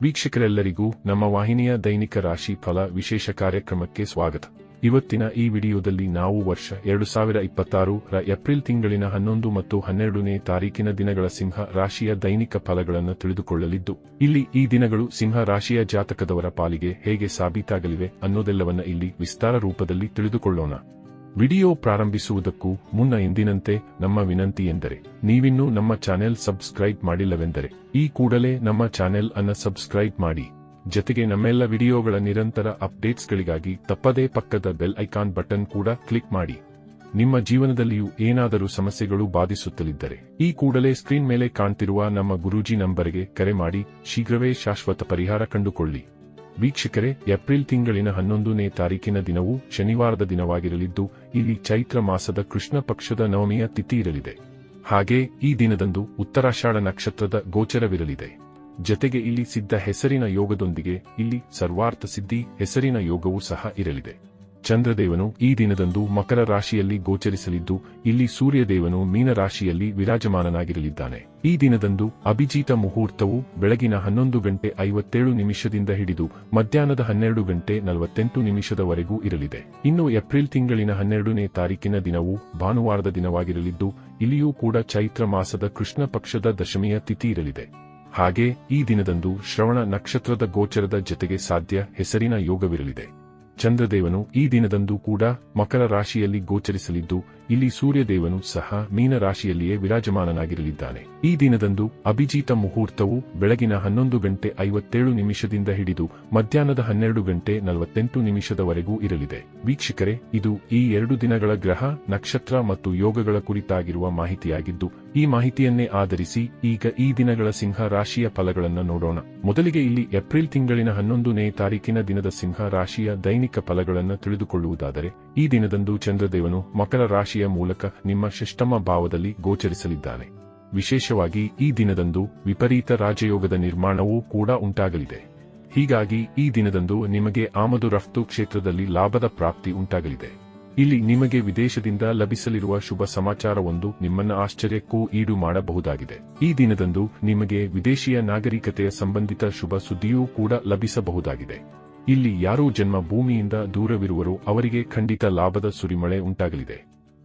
ವೀಕ್ಷಕರೆಲ್ಲರಿಗೂ ನಮ್ಮ ವಾಹಿನಿಯ ದೈನಿಕ ರಾಶಿ ಫಲ ವಿಶೇಷ ಕಾರ್ಯಕ್ರಮಕ್ಕೆ ಸ್ವಾಗತ. ಇವತ್ತಿನ ಈ ವಿಡಿಯೋದಲ್ಲಿ ನಾವು ವರ್ಷ 2026 ರ ಏಪ್ರಿಲ್ ತಿಂಗಳಿನ 11 ಮತ್ತು 12ನೇ ತಾರೀಕಿನ ದಿನಗಳ ಸಿಂಹ ರಾಶಿಯ ದೈನಿಕ ಫಲಗಳನ್ನು ತಿಳಿದುಕೊಳ್ಳಲಿದ್ದು, ಇಲ್ಲಿ ಈ ದಿನಗಳು ಸಿಂಹ ರಾಶಿಯ ಜಾತಕದವರ ಪಾಲಿಗೆ ಹೇಗೆ ಸಾಬೀತಾಗಲಿವೆ ಅನ್ನೋದೆಲ್ಲವನ್ನ ಇಲ್ಲಿ ವಿಸ್ತಾರ ರೂಪದಲ್ಲಿ ತಿಳಿದುಕೊಳ್ಳೋಣ. ವಿಡಿಯೋ ಪ್ರಾರಂಭಿಸುವುದಕ್ಕೂ ಮುನ್ನ ಎಂದಿನಂತೆ ನಮ್ಮ ವಿನಂತಿ ಎಂದರೆ, ನೀವಿನ್ನೂ ನಮ್ಮ ಚಾನೆಲ್ ಸಬ್ಸ್ಕ್ರೈಬ್ ಮಾಡಿಲ್ಲವೆಂದರೆ ಈ ಕೂಡಲೇ ನಮ್ಮ ಚಾನೆಲ್ ಅನ್ನು ಸಬ್ಸ್ಕ್ರೈಬ್ ಮಾಡಿ. ಜೊತೆಗೆ ನಮ್ಮೆಲ್ಲ ವಿಡಿಯೋಗಳ ನಿರಂತರ ಅಪ್ಡೇಟ್ಸ್ಗಳಿಗಾಗಿ ತಪ್ಪದೇ ಪಕ್ಕದ ಬೆಲ್ ಐಕಾನ್ ಬಟನ್ ಕೂಡ ಕ್ಲಿಕ್ ಮಾಡಿ. ನಿಮ್ಮ ಜೀವನದಲ್ಲಿಯೂ ಏನಾದರೂ ಸಮಸ್ಯೆಗಳು ಬಾಧಿಸುತ್ತಲಿದ್ದರೆ ಈ ಕೂಡಲೇ ಸ್ಕ್ರೀನ್ ಮೇಲೆ ಕಾಣ್ತಿರುವ ನಮ್ಮ ಗುರೂಜಿ ನಂಬರ್ಗೆ ಕರೆ ಮಾಡಿ ಶೀಘ್ರವೇ ಶಾಶ್ವತ ಪರಿಹಾರ ಕಂಡುಕೊಳ್ಳಿ. ವೀಕ್ಷಕರೇ, ಏಪ್ರಿಲ್ ತಿಂಗಳಿನ 11ನೇ ತಾರೀಕಿನ ದಿನವು ಶನಿವಾರದ ದಿನವಾಗಿರಲಿದ್ದು, ಇಲ್ಲಿ ಚೈತ್ರ ಮಾಸದ ಕೃಷ್ಣ ಪಕ್ಷದ ನವಮಿಯ ತಿಥಿ ಇರಲಿದೆ. ಹಾಗೆ ಈ ದಿನದಂದು ಉತ್ತರಾಷಾಢ ನಕ್ಷತ್ರದ ಗೋಚರವಿರಲಿದೆ. ಜತೆಗೆ ಇಲ್ಲಿ ಸಿದ್ಧ ಹೆಸರಿನ ಯೋಗದೊಂದಿಗೆ ಇಲ್ಲಿ ಸರ್ವಾರ್ಥ ಸಿದ್ಧಿ ಹೆಸರಿನ ಯೋಗವೂ ಸಹ ಇರಲಿದೆ. ಚಂದ್ರದೇವನು ಈ ದಿನದಂದು ಮಕರ ರಾಶಿಯಲ್ಲಿ ಗೋಚರಿಸಲಿದ್ದು, ಇಲ್ಲಿ ಸೂರ್ಯದೇವನು ಮೀನ ರಾಶಿಯಲ್ಲಿ ವಿರಾಜಮಾನನಾಗಿರಲಿದ್ದಾನೆ. ಈ ದಿನದಂದು ಅಭಿಜಿತ ಮುಹೂರ್ತವು ಬೆಳಗಿನ 11:57 ಹಿಡಿದು ಮಧ್ಯಾಹ್ನದ 12:48 ಇರಲಿದೆ. ಇನ್ನು ಏಪ್ರಿಲ್ ತಿಂಗಳಿನ 12ನೇ ತಾರೀಕಿನ ದಿನವು ಭಾನುವಾರದ ದಿನವಾಗಿರಲಿದ್ದು, ಇಲ್ಲಿಯೂ ಕೂಡ ಚೈತ್ರ ಮಾಸದ ಕೃಷ್ಣ ಪಕ್ಷದ ದಶಮಿಯ ತಿಥಿ ಇರಲಿದೆ. ಹಾಗೆ ಈ ದಿನದಂದು ಶ್ರವಣ ನಕ್ಷತ್ರದ ಗೋಚರದ ಜತೆಗೆ ಸಾಧ್ಯ ಹೆಸರಿನ ಯೋಗವಿರಲಿದೆ. ಚಂದ್ರದೇವನು ಈ ದಿನದಂದು ಕೂಡ ಮಕರ ರಾಶಿಯಲ್ಲಿ ಗೋಚರಿಸಲಿದ್ದು, ಇಲ್ಲಿ ಸೂರ್ಯದೇವನು ಸಹ ಮೀನ ರಾಶಿಯಲ್ಲಿಯೇ ವಿರಾಜಮಾನನಾಗಿರಲಿದ್ದಾನೆ. ಈ ದಿನದಂದು ಅಭಿಜಿತ ಮುಹೂರ್ತವು ಬೆಳಗಿನ 11:57 ಹಿಡಿದು ಮಧ್ಯಾಹ್ನದ 12:48 ಇರಲಿದೆ. ವೀಕ್ಷಕರೇ, ಇದು ಈ 2 ದಿನಗಳ ಗ್ರಹ, ನಕ್ಷತ್ರ ಮತ್ತು ಯೋಗಗಳ ಕುರಿತಾಗಿರುವ ಮಾಹಿತಿಯಾಗಿದ್ದು, ಈ ಮಾಹಿತಿಯನ್ನೇ ಆಧರಿಸಿ ಈಗ ಈ ದಿನಗಳ ಸಿಂಹ ರಾಶಿಯ ಫಲಗಳನ್ನು ನೋಡೋಣ. ಮೊದಲಿಗೆ ಇಲ್ಲಿ ಏಪ್ರಿಲ್ ತಿಂಗಳಿನ 11ನೇ ತಾರೀಕಿನ ದಿನದ ಸಿಂಹ ರಾಶಿಯ ದೈನಿಕ ಫಲಗಳನ್ನು ತಿಳಿದುಕೊಳ್ಳುವುದಾದರೆ, ಈ ದಿನದಂದು ಚಂದ್ರದೇವನು ಮಕರ ರಾಶಿಯ ಮೂಲಕ ನಿಮ್ಮ ಷಷ್ಠಮ ಭಾವದಲ್ಲಿ ಗೋಚರಿಸಲಿದ್ದಾನೆ. ವಿಶೇಷವಾಗಿ ಈ ದಿನದಂದು ವಿಪರೀತ ರಾಜಯೋಗದ ನಿರ್ಮಾಣವೂ ಕೂಡ ಉಂಟಾಗಲಿದೆ. ಹೀಗಾಗಿ ಈ ದಿನದಂದು ನಿಮಗೆ ಆಮದು ರಫ್ತು ಕ್ಷೇತ್ರದಲ್ಲಿ ಲಾಭದ ಪ್ರಾಪ್ತಿ ಉಂಟಾಗಲಿದೆ. ಇಲ್ಲಿ ನಿಮಗೆ ವಿದೇಶದಿಂದ ಲಭಿಸಲಿರುವ ಶುಭ ಸಮಾಚಾರವೊಂದು ನಿಮ್ಮನ್ನ ಆಶ್ಚರ್ಯಕ್ಕೂ ಈಡು ಮಾಡಬಹುದಾಗಿದೆ. ಈ ದಿನದಂದು ನಿಮಗೆ ವಿದೇಶಿಯ ನಾಗರಿಕತೆಯ ಸಂಬಂಧಿತ ಶುಭ ಸುದ್ದಿಯೂ ಕೂಡ ಲಭಿಸಬಹುದಾಗಿದೆ. ಇಲ್ಲಿ ಯಾರೂ ಜನ್ಮ ಭೂಮಿಯಿಂದ ದೂರವಿರುವರೋ ಅವರಿಗೆ ಖಂಡಿತ ಲಾಭದ ಸುರಿಮಳೆ ಉಂಟಾಗಲಿದೆ.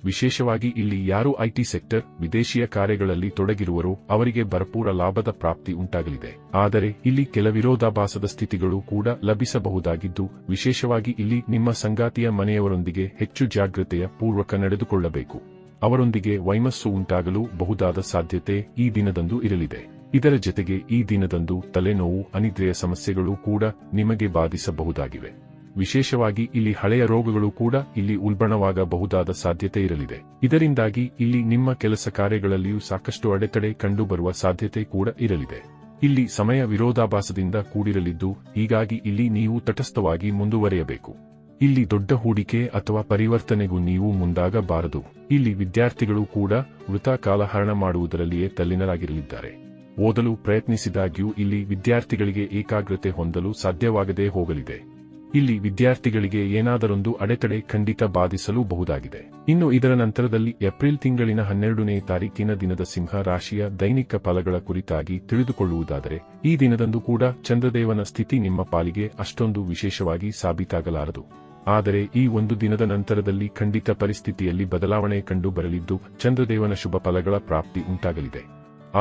ವಿಶೇಷವಾಗಿ ಇಲ್ಲಿ ಯಾರು ಐಟಿ ಸೆಕ್ಟರ್, ವಿದೇಶಿಯ ಕಾರ್ಯಗಳಲ್ಲಿ ತೊಡಗಿರುವರೋ ಅವರಿಗೆ ಭರಪೂರ ಲಾಭದ ಪ್ರಾಪ್ತಿ ಉಂಟಾಗಲಿದೆ. ಆದರೆ ಇಲ್ಲಿ ಕೆಲ ವಿರೋಧಾಭಾಸದ ಸ್ಥಿತಿಗಳು ಕೂಡ ಲಭಿಸಬಹುದಾಗಿದ್ದು, ವಿಶೇಷವಾಗಿ ಇಲ್ಲಿ ನಿಮ್ಮ ಸಂಗಾತಿಯ ಮನೆಯವರೊಂದಿಗೆ ಹೆಚ್ಚು ಜಾಗೃತೆಯ ಪೂರ್ವಕ ನಡೆದುಕೊಳ್ಳಬೇಕು. ಅವರೊಂದಿಗೆ ವೈಮಸ್ಸು ಉಂಟಾಗಲು ಬಹುದಾದ ಸಾಧ್ಯತೆ ಈ ದಿನದಂದು ಇರಲಿದೆ. ಇದರ ಜತೆಗೆ ಈ ದಿನದಂದು ತಲೆನೋವು, ಅನಿದ್ರೆಯ ಸಮಸ್ಯೆಗಳು ಕೂಡ ನಿಮಗೆ ಬಾಧಿಸಬಹುದಾಗಿವೆ. ವಿಶೇಷವಾಗಿ ಇಲ್ಲಿ ಹಳೆಯ ರೋಗಗಳು ಕೂಡ ಇಲ್ಲಿ ಉಲ್ಬಣವಾಗಬಹುದಾದ ಸಾಧ್ಯತೆ ಇರಲಿದೆ. ಇದರಿಂದಾಗಿ ಇಲ್ಲಿ ನಿಮ್ಮ ಕೆಲಸ ಕಾರ್ಯಗಳಲ್ಲಿಯೂ ಸಾಕಷ್ಟು ಅಡೆತಡೆ ಕಂಡುಬರುವ ಸಾಧ್ಯತೆ ಕೂಡ ಇರಲಿದೆ. ಇಲ್ಲಿ ಸಮಯ ವಿರೋಧಾಭಾಸದಿಂದ ಕೂಡಿರಲಿದ್ದು, ಹೀಗಾಗಿ ಇಲ್ಲಿ ನೀವು ತಟಸ್ಥವಾಗಿ ಮುಂದುವರಿಯಬೇಕು. ಇಲ್ಲಿ ದೊಡ್ಡ ಹೂಡಿಕೆ ಅಥವಾ ಪರಿವರ್ತನೆಗೂ ನೀವು ಮುಂದಾಗಬಾರದು. ಇಲ್ಲಿ ವಿದ್ಯಾರ್ಥಿಗಳು ಕೂಡ ವೃಥಾ ಕಾಲಹರಣ ಮಾಡುವುದರಲ್ಲಿಯೇ ತಲ್ಲೀನರಾಗಿರಲಿದ್ದಾರೆ. ಓದಲು ಪ್ರಯತ್ನಿಸಿದಾಗ್ಯೂ ಇಲ್ಲಿ ವಿದ್ಯಾರ್ಥಿಗಳಿಗೆ ಏಕಾಗ್ರತೆ ಹೊಂದಲು ಸಾಧ್ಯವಾಗದೇ ಹೋಗಲಿದೆ. ಇಲ್ಲಿ ವಿದ್ಯಾರ್ಥಿಗಳಿಗೆ ಏನಾದರೊಂದು ಅಡೆತಡೆ ಖಂಡಿತ ಬಾಧಿಸಲು ಬಹುದಾಗಿದೆ. ಇನ್ನು ಇದರ ನಂತರದಲ್ಲಿ ಏಪ್ರಿಲ್ ತಿಂಗಳಿನ 12ನೇ ತಾರೀಕಿನ ದಿನದ ಸಿಂಹ ರಾಶಿಯ ದೈನಿಕ ಫಲಗಳ ಕುರಿತಾಗಿ ತಿಳಿದುಕೊಳ್ಳುವುದಾದರೆ, ಈ ದಿನದಂದು ಕೂಡ ಚಂದ್ರದೇವನ ಸ್ಥಿತಿ ನಿಮ್ಮ ಪಾಲಿಗೆ ಅಷ್ಟೊಂದು ವಿಶೇಷವಾಗಿ ಸಾಬೀತಾಗಲಾರದು. ಆದರೆ ಈ ಒಂದು ದಿನದ ನಂತರದಲ್ಲಿ ಖಂಡಿತ ಪರಿಸ್ಥಿತಿಯಲ್ಲಿ ಬದಲಾವಣೆ ಕಂಡು ಬರಲಿದ್ದು, ಚಂದ್ರದೇವನ ಶುಭ ಫಲಗಳ ಪ್ರಾಪ್ತಿ ಉಂಟಾಗಲಿದೆ.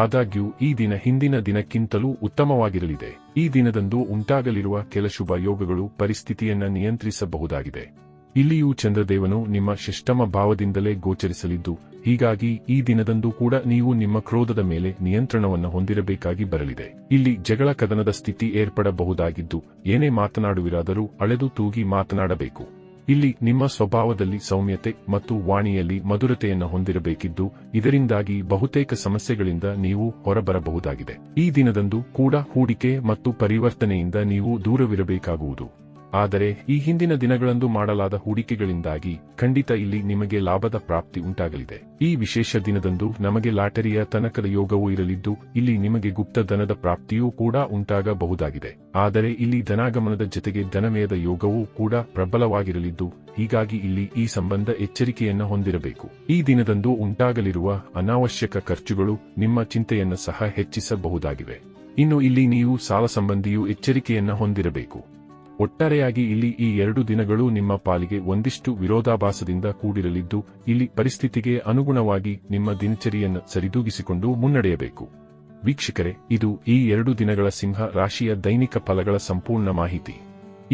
ಆದಾಗ್ಯೂ ಈ ದಿನ ಹಿಂದಿನ ದಿನಕ್ಕಿಂತಲೂ ಉತ್ತಮವಾಗಿರಲಿದೆ. ಈ ದಿನದಂದು ಉಂಟಾಗಲಿರುವ ಕೆಲ ಶುಭ ಯೋಗಗಳು ಪರಿಸ್ಥಿತಿಯನ್ನ ನಿಯಂತ್ರಿಸಬಹುದಾಗಿದೆ. ಇಲ್ಲಿಯೂ ಚಂದ್ರದೇವನು ನಿಮ್ಮ ಷಷ್ಠಮ ಭಾವದಿಂದಲೇ ಗೋಚರಿಸಲಿದ್ದು, ಹೀಗಾಗಿ ಈ ದಿನದಂದು ಕೂಡ ನೀವು ನಿಮ್ಮ ಕ್ರೋಧದ ಮೇಲೆ ನಿಯಂತ್ರಣವನ್ನು ಹೊಂದಿರಬೇಕಾಗಿ ಬರಲಿದೆ. ಇಲ್ಲಿ ಜಗಳ ಕದನದ ಸ್ಥಿತಿ ಏರ್ಪಡಬಹುದಾಗಿದ್ದು, ಏನೇ ಮಾತನಾಡುವಿರಾದರೂ ಅಳೆದು ತೂಗಿ ಮಾತನಾಡಬೇಕು. ಇಲ್ಲಿ ನಿಮ್ಮ ಸ್ವಭಾವದಲ್ಲಿ ಸೌಮ್ಯತೆ ಮತ್ತು ವಾಣಿಯಲ್ಲಿ ಮಧುರತೆಯನ್ನು ಹೊಂದಿರಬೇಕಿದ್ದು, ಇದರಿಂದಾಗಿ ಬಹುತೇಕ ಸಮಸ್ಯೆಗಳಿಂದ ನೀವು ಹೊರಬರಬಹುದಾಗಿದೆ. ಈ ದಿನದಂದು ಕೂಡ ಹೂಡಿಕೆ ಮತ್ತು ಪರಿವರ್ತನೆಯಿಂದ ನೀವು ದೂರವಿರಬೇಕಾಗುವುದು. ಆದರೆ ಈ ಹಿಂದಿನ ದಿನಗಳಂದು ಮಾಡಲಾದ ಹೂಡಿಕೆಗಳಿಂದಾಗಿ ಖಂಡಿತ ಇಲ್ಲಿ ನಿಮಗೆ ಲಾಭದ ಪ್ರಾಪ್ತಿ ಉಂಟಾಗಲಿದೆ. ಈ ವಿಶೇಷ ದಿನದಂದು ನಮಗೆ ಲಾಟರಿಯ ತನಕದ ಯೋಗವೂ ಇರಲಿದ್ದು, ಇಲ್ಲಿ ನಿಮಗೆ ಗುಪ್ತ ಧನದ ಪ್ರಾಪ್ತಿಯೂ ಕೂಡ ಉಂಟಾಗಬಹುದಾಗಿದೆ. ಆದರೆ ಇಲ್ಲಿ ಧನಾಗಮನದ ಜತೆಗೆ ಧನವ್ಯಯದ ಯೋಗವೂ ಕೂಡ ಪ್ರಬಲವಾಗಿರಲಿದ್ದು, ಹೀಗಾಗಿ ಇಲ್ಲಿ ಈ ಸಂಬಂಧ ಎಚ್ಚರಿಕೆಯನ್ನು ಹೊಂದಿರಬೇಕು. ಈ ದಿನದಂದು ಉಂಟಾಗಲಿರುವ ಅನಾವಶ್ಯಕ ಖರ್ಚುಗಳು ನಿಮ್ಮ ಚಿಂತೆಯನ್ನು ಸಹ ಹೆಚ್ಚಿಸಬಹುದಾಗಿವೆ. ಇನ್ನು ಇಲ್ಲಿ ನೀವು ಸಾಲ ಸಂಬಂಧಿಯೂ ಎಚ್ಚರಿಕೆಯನ್ನ ಹೊಂದಿರಬೇಕು. ಒಟ್ಟಾರೆಯಾಗಿ ಇಲ್ಲಿ ಈ 2 ದಿನಗಳು ನಿಮ್ಮ ಪಾಲಿಗೆ ಒಂದಿಷ್ಟು ವಿರೋಧಾಭಾಸದಿಂದ ಕೂಡಿರಲಿದ್ದು, ಇಲ್ಲಿ ಪರಿಸ್ಥಿತಿಗೆ ಅನುಗುಣವಾಗಿ ನಿಮ್ಮ ದಿನಚರಿಯನ್ನು ಸರಿದೂಗಿಸಿಕೊಂಡು ಮುನ್ನಡೆಯಬೇಕು. ವೀಕ್ಷಕರೇ, ಇದು ಈ 2 ದಿನಗಳ ಸಿಂಹ ರಾಶಿಯ ದೈನಿಕ ಫಲಗಳ ಸಂಪೂರ್ಣ ಮಾಹಿತಿ.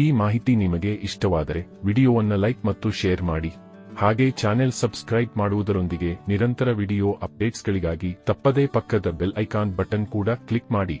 ಈ ಮಾಹಿತಿ ನಿಮಗೆ ಇಷ್ಟವಾದರೆ ವಿಡಿಯೋವನ್ನು ಲೈಕ್ ಮತ್ತು ಶೇರ್ ಮಾಡಿ. ಹಾಗೆ ಚಾನೆಲ್ ಸಬ್ಸ್ಕ್ರೈಬ್ ಮಾಡುವುದರೊಂದಿಗೆ ನಿರಂತರ ವಿಡಿಯೋ ಅಪ್ಡೇಟ್ಸ್ಗಳಿಗಾಗಿ ತಪ್ಪದೇ ಪಕ್ಕದ ಬೆಲ್ ಐಕಾನ್ ಬಟನ್ ಕೂಡ ಕ್ಲಿಕ್ ಮಾಡಿ.